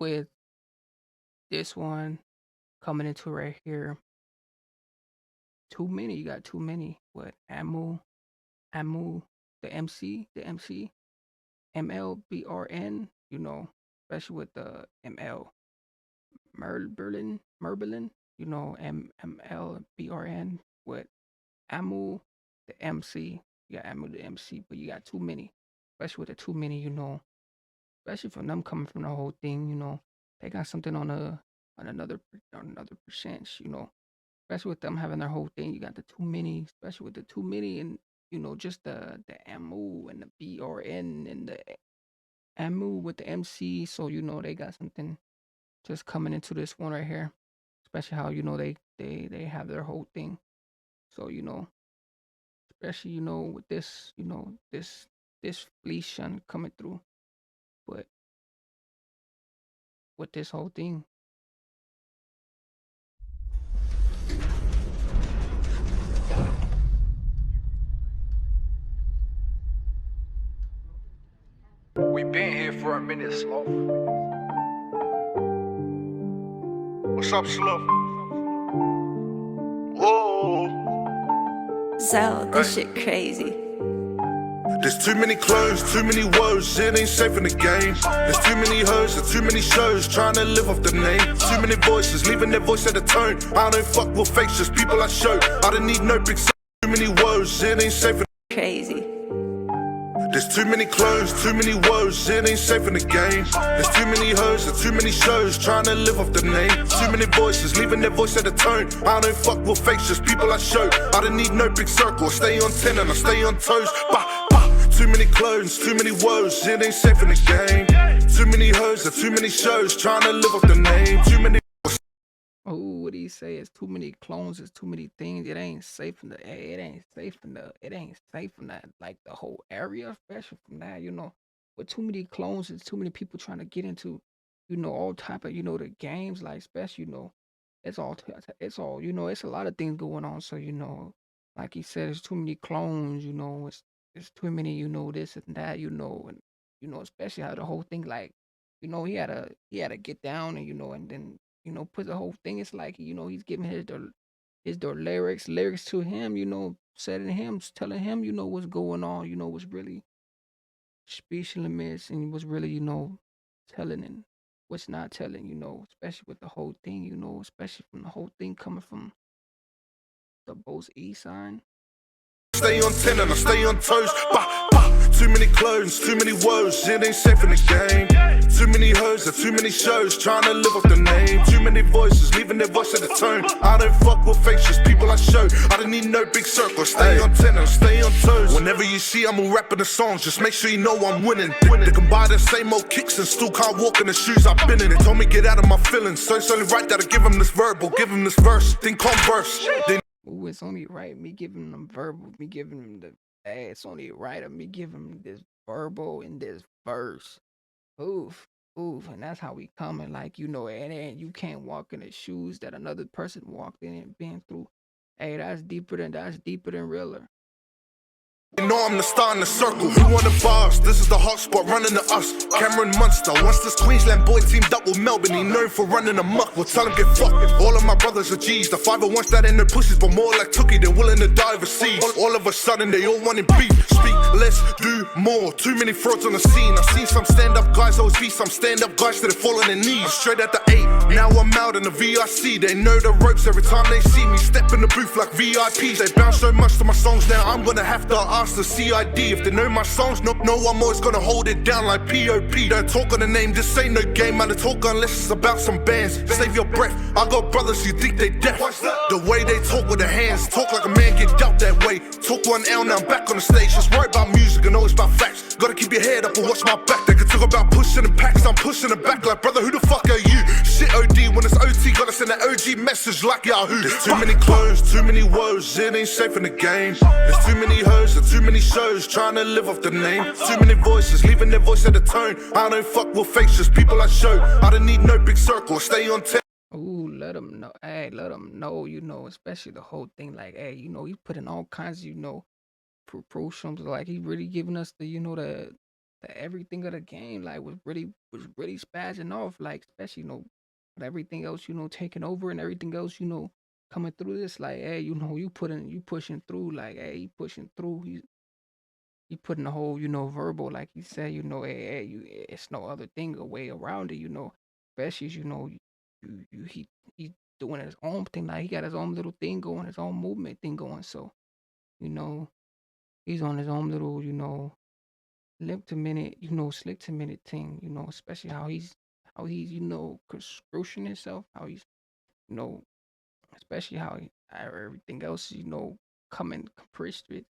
with this one coming into right here, too many. You got too many. What Amu, the MC, MLBRN. Especially with the ML Merberlin. MLBRN with Amu, the MC. You got Amu the MC, but you got too many. Especially with the too many. Especially from them coming from the whole thing. They got something on another percent. Especially with them having their whole thing. You got the too many, especially with the too many, and just the Amu and the BRN and the Amu with the MC. So they got something just coming into this one right here. Especially how they have their whole thing. So especially with this this fleecian coming through, but with this whole thing. We been here for a minute, Slow. What's up, Slow? Whoa. So, this shit crazy. There's too many clones, too many woes, it ain't safe in the game. There's too many hoes, there's too many shows, trying to live off the name. Too many voices, leaving their voice at the tone. I don't fuck with fakes, just people I show. I don't need no big too many woes, it ain't safe in the Crazy. There's too many clones, too many woes, it ain't safe in the game. There's too many hoes, there's too many shows, trying to live off the name. Too many voices, leaving their voice at the tone. I don't fuck with fakes, just people I show. I don't need no big circle, I stay on 10 and I stay on toes. Bah, bah. Too many clones, too many woes, it ain't safe in the game. Too many hoes, there's too many shows, trying to live off the name. Too many. Oh, what he say? It's too many clones. It's too many things. It ain't safe in the. It ain't safe in the. It ain't safe in that. Like the whole area, especially from that. With too many clones, it's too many people trying to get into. All type of the games. Like especially it's all. It's all. It's a lot of things going on. So like he said, it's too many clones. It's too many. This and that. And especially how the whole thing like. He had to get down and then put the whole thing. It's like he's giving his lyrics to him. Setting him, telling him what's going on. What's really speech limits and what's really telling and what's not telling. Especially with the whole thing. Especially from the whole thing coming from the both east side. Stay on 10 and I stay on toes. Bah, bah. Too many clones, too many woes, it ain't safe in the game. Too many hoes, there's too many shows, trying to live off the name. Too many voices, leaving their voice at the tone. I don't fuck with fakes, just people I show. I don't need no big circle, stay on 10 and stay on toes. Whenever you see I'm all rapping the songs, just make sure you know I'm winning. They can buy the same old kicks and still can't walk in the shoes I've been in. They told me get out of my feelings, so it's only right that I give them this verbal, give them this verse, then converse. Ooh, it's only right me giving them verbal, me giving them the. Hey, it's only right of me giving them this verbal in this verse. Oof, oof, and that's how we coming. Like and you can't walk in the shoes that another person walked in and been through. Hey, that's deeper than realer. You know I'm the star in the circle. Who on the bars? This is the hot spot running to us. Cameron Munster. Once this Queensland boy teamed up with Melbourne, he known for running amok. We'll tell him get fucked. All of my brothers are G's. The 501s that ain't no pussies, but more like Tookie. They're willing to die overseas. All of a sudden they all wanting beef. Speak less, do more. Too many frauds on the scene. I've seen some stand-up guys always be some stand-up guys that are fall on their knees. I'm straight at the 8. Now I'm out in the VRC. They know the ropes every time they see me. Step in the booth like VIPs. They bounce so much to my songs now. I'm gonna have to ask the CID if they know my songs. No, I'm always gonna hold it down like POP. Don't talk on the name, this ain't no game. Man, talk unless it's about some bands. Save your breath. I got brothers who think they deaf. The way they talk with their hands, talk like a man get dealt that way. Talk 1L, now I'm back on the stage. Just worry about music and always about facts. Gotta keep your head up and watch my back. They can talk about pushing the packs, I'm pushing it back. Like, brother, who the fuck are you? Shit OD when it's OT, gotta send an OG message like Yahoo. There's too many clones, too many woes, it ain't safe in the game. There's too many hoes, there's too many shows, trying to live off the name. Too many voices, leaving their voice at the tone. I don't fuck with fakes, just people I show. I don't need no big circle, stay on 10. Ooh, let them know. Hey, let them know. Especially the whole thing. Like, hey, he put in all kinds. Promotions. Like he really giving us the the everything of the game like was really spazzing off, like especially with everything else taking over and everything else coming through this like hey you pushing through like hey you pushing through you putting the whole verbal like you said hey you it's no other thing a way around it especially as he doing his own thing like he got his own little thing going his own movement thing going so you know he's on his own little limp to minute, slick to minute thing, especially how he's crushing himself, how he's, you know, especially how everything else, coming compressed with.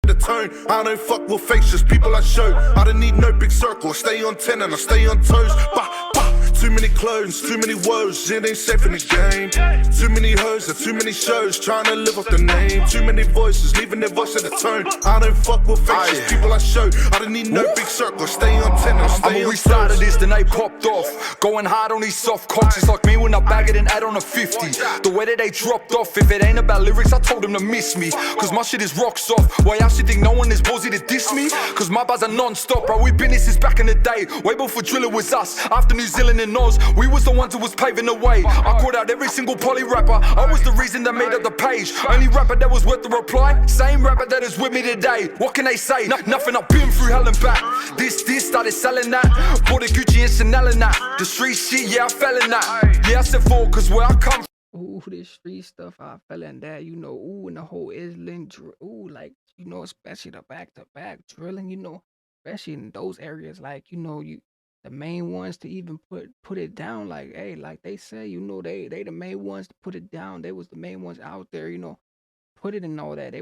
The turn, I don't fuck with faces, people I show. I don't need no big circle, I stay on 10 and I stay on toes. Bah, bah. Too many clones, too many woes, it ain't safe in the game. Too many hoes and too many shows, trying to live up the name. Too many voices, leaving their voice at the tone. I don't fuck with faces, people I show. I don't need no big circle, stay on 10 and stay on we started this, then they popped off. Going hard on these soft cocks, it's like me when I bag it and add on a 50. The way that they dropped off, if it ain't about lyrics, I told them to miss me. Cause my shit is rock soft. Why y'all shit think no one is ballsy to diss me? Cause my bars are non-stop, bro, we been this since back in the day. Way before Driller was us, after New Zealand and Oz, we was the ones who was paving the way. I called out every single poly rapper, I was the reason that made up the page. Only rapper that was worth the reply, same rapper that is with me today. What can they say? Nothing, I've been through hell and back. This started selling that, bought a Gucci and Chanel and that. The street shit, yeah, I fell in that. Yeah, I said for, cause where I come from. Ooh, this street stuff, I fell in that, ooh, and the whole Island, ooh, like, especially the back-to-back drilling, especially in those areas, like, the main ones to even put it down, like, hey, like they say, they the main ones to put it down. They was the main ones out there, put it in all that. They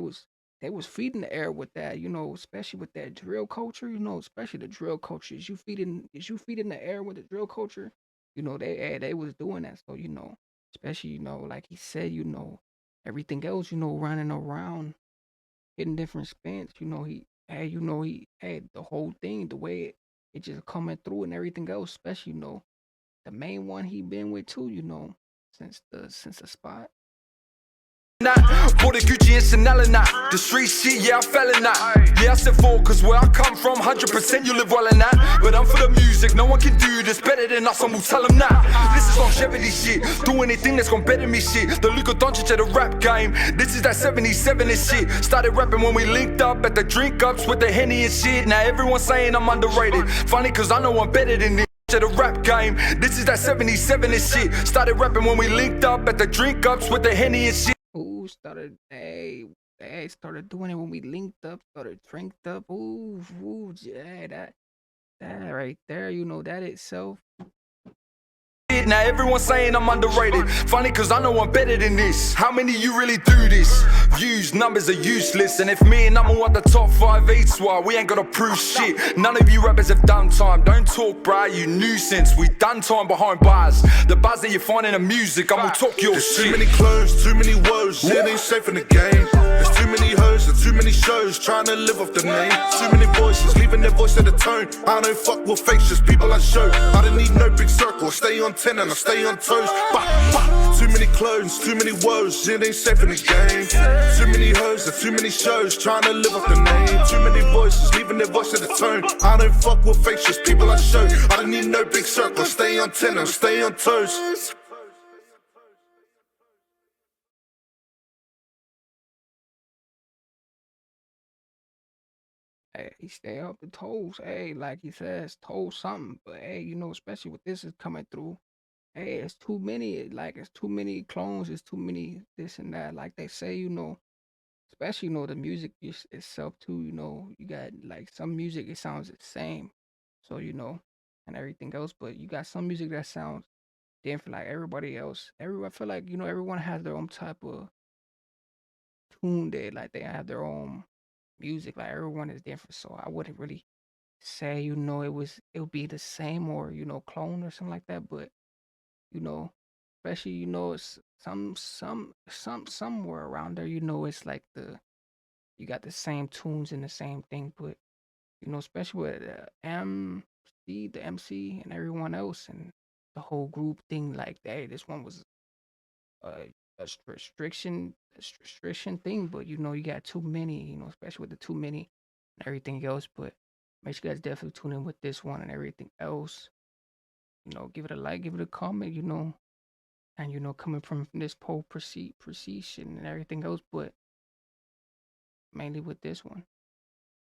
was feeding the air with that, especially with that drill culture, especially the drill culture. Is you feeding the air with the drill culture? They was doing that. So, especially, like he said, everything else, running around, hitting different spins, he had the whole thing, the way it just coming through and everything else, especially, the main one he been with too, since the spot. Bought a Gucci and Chanel and that. The street shit, yeah, I fell in that. Yeah, I said for, cause where I come from, 100% you live well in that. But I'm for the music, no one can do this better than us, and we'll tell them that. This is longevity shit, do anything that's gonna better me shit. The Luka Doncic of the rap game, this is that 77 and shit. Started rapping when we linked up at the drink ups with the Henny and shit. Now everyone's saying I'm underrated. Funny cause I know I'm better than this. The rap game, this is that 77 and shit. Started rapping when we linked up at the drink ups with the Henny and shit. Ooh, started doing it when we linked up, started drinked up. Ooh, yeah, that right there, that itself. Now everyone's saying I'm underrated. Funny cause I know I'm better than this. How many you really do this? Views, numbers are useless. And if me and I'm at the top 5 each, why we ain't gotta prove shit. None of you rappers have done time. Don't talk, bruh, you nuisance. We done time behind bars. The bars that you find in the music, I'm gonna talk your There's shit. Too many clones, too many woes, it ain't safe in the game. There's too many hoes and too many shows, trying to live off the name. Too many voices, leaving their voice at the tone. I don't fuck with faces, people I show. I don't need no big circle, stay on 10 and I stay on toes. Bah, bah. Too many clones, too many woes, it ain't safe in the game. Too many hoes and too many shows, trying to live off the name. Too many voices, leaving their voice at the tone. I don't fuck with faces, people I show. I don't need no big circle, stay on 10 and stay on toes. Hey, he stay up the toes. Hey, like he says, toes something. But hey, especially with this is coming through. Hey, it's too many. Like it's too many clones. It's too many this and that. Like they say, especially the music itself too. You got like some music it sounds the same. So and everything else. But you got some music that sounds different. Like everybody else. Everyone feel like everyone has their own type of tune. They have their own music. Like everyone is different. So I wouldn't really say it would be the same or clone or something like that. But you know, especially it's somewhere around there. It's like you got the same tunes and the same thing. But especially with the MC and everyone else and the whole group thing. Like, hey, this one was a restriction thing, but you got too many, especially with the too many and everything else. But Make sure you guys definitely tune in with this one and everything else. You know, give it a like, give it a comment, you know. And you know, coming from this pole precision and everything else, but mainly with this one.